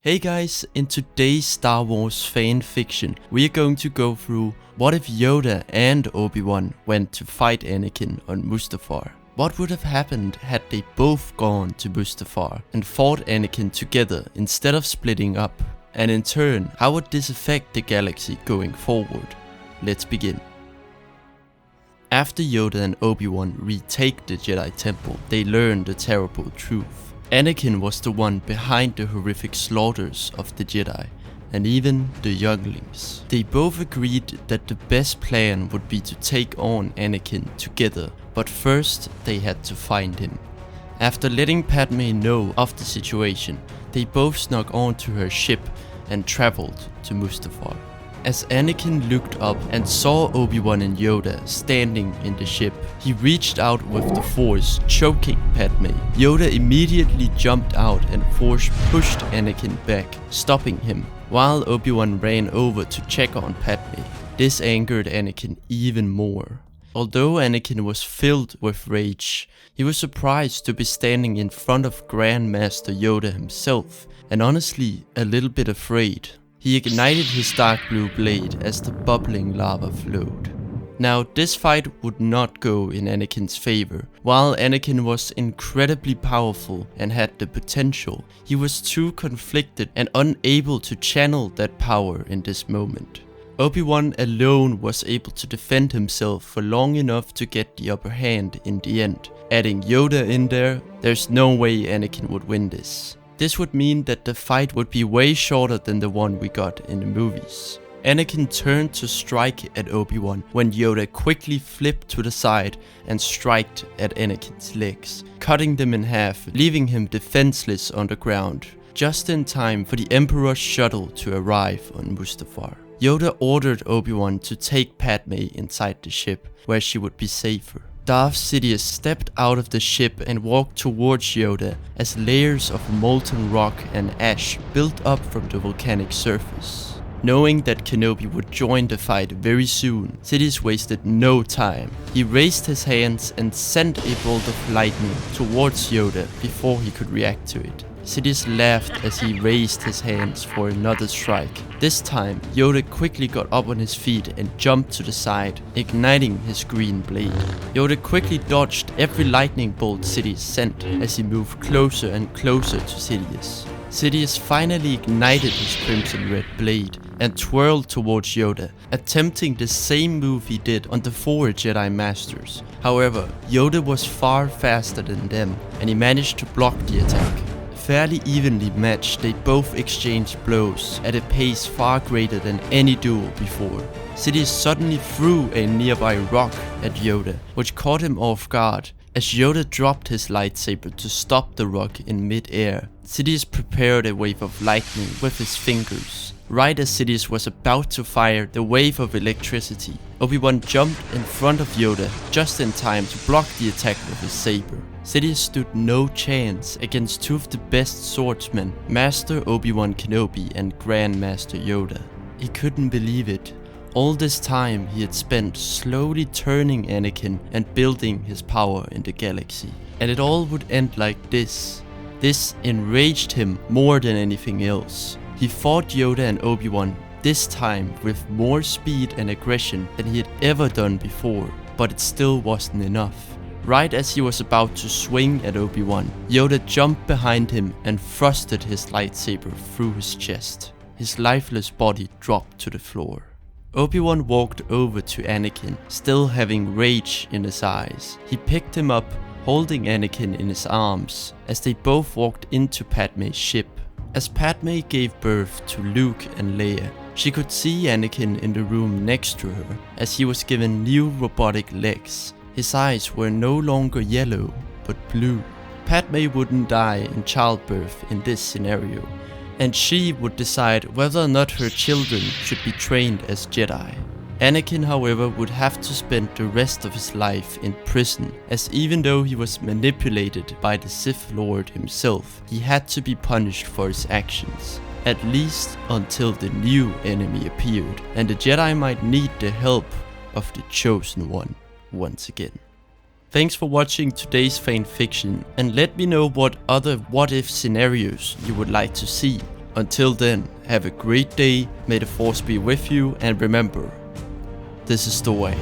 Hey guys, in today's Star Wars fan fiction, we are going to go through what if Yoda and Obi-Wan went to fight Anakin on Mustafar. What would have happened had they both gone to Mustafar and fought Anakin together instead of splitting up? And in turn, how would this affect the galaxy going forward? Let's begin. After Yoda and Obi-Wan retake the Jedi Temple, they learn the terrible truth. Anakin was the one behind the horrific slaughters of the Jedi, and even the younglings. They both agreed that the best plan would be to take on Anakin together, but first they had to find him. After letting Padme know of the situation, they both snuck onto her ship and traveled to Mustafar. As Anakin looked up and saw Obi-Wan and Yoda standing in the ship, he reached out with the Force, choking Padme. Yoda immediately jumped out and Force pushed Anakin back, stopping him, while Obi-Wan ran over to check on Padme. This angered Anakin even more. Although Anakin was filled with rage, he was surprised to be standing in front of Grand Master Yoda himself, and honestly a little bit afraid. He ignited his dark blue blade as the bubbling lava flowed. Now this fight would not go in Anakin's favor. While Anakin was incredibly powerful and had the potential, he was too conflicted and unable to channel that power in this moment. Obi-Wan alone was able to defend himself for long enough to get the upper hand in the end. Adding Yoda in there's no way Anakin would win this. This would mean that the fight would be way shorter than the one we got in the movies. Anakin turned to strike at Obi-Wan when Yoda quickly flipped to the side and striked at Anakin's legs, cutting them in half, leaving him defenseless on the ground, just in time for the Emperor's shuttle to arrive on Mustafar. Yoda ordered Obi-Wan to take Padme inside the ship, where she would be safer. Darth Sidious stepped out of the ship and walked towards Yoda as layers of molten rock and ash built up from the volcanic surface. Knowing that Kenobi would join the fight very soon, Sidious wasted no time. He raised his hands and sent a bolt of lightning towards Yoda before he could react to it. Sidious laughed as he raised his hands for another strike. This time, Yoda quickly got up on his feet and jumped to the side, igniting his green blade. Yoda quickly dodged every lightning bolt Sidious sent as he moved closer and closer to Sidious. Sidious finally ignited his crimson red blade and twirled towards Yoda, attempting the same move he did on the 4 Jedi Masters. However, Yoda was far faster than them, and he managed to block the attack. Fairly evenly matched, they both exchanged blows at a pace far greater than any duel before. Sidious suddenly threw a nearby rock at Yoda, which caught him off guard. As Yoda dropped his lightsaber to stop the rock in mid-air, Sidious prepared a wave of lightning with his fingers. Right as Sidious was about to fire the wave of electricity, Obi-Wan jumped in front of Yoda just in time to block the attack with his saber. Sidious stood no chance against two of the best swordsmen, Master Obi-Wan Kenobi and Grand Master Yoda. He couldn't believe it. All this time he had spent slowly turning Anakin and building his power in the galaxy. And it all would end like this. This enraged him more than anything else. He fought Yoda and Obi-Wan, this time with more speed and aggression than he had ever done before, but it still wasn't enough. Right as he was about to swing at Obi-Wan, Yoda jumped behind him and thrusted his lightsaber through his chest. His lifeless body dropped to the floor. Obi-Wan walked over to Anakin, still having rage in his eyes. He picked him up, holding Anakin in his arms, as they both walked into Padme's ship. As Padme gave birth to Luke and Leia, she could see Anakin in the room next to her, as he was given new robotic legs. His eyes were no longer yellow, but blue. Padme wouldn't die in childbirth in this scenario, and she would decide whether or not her children should be trained as Jedi. Anakin, however, would have to spend the rest of his life in prison, as even though he was manipulated by the Sith Lord himself, he had to be punished for his actions. At least until the new enemy appeared, and the Jedi might need the help of the Chosen One once again. Thanks for watching today's fanfiction, and let me know what other what-if scenarios you would like to see. Until then, have a great day, may the Force be with you, and remember, this is the way.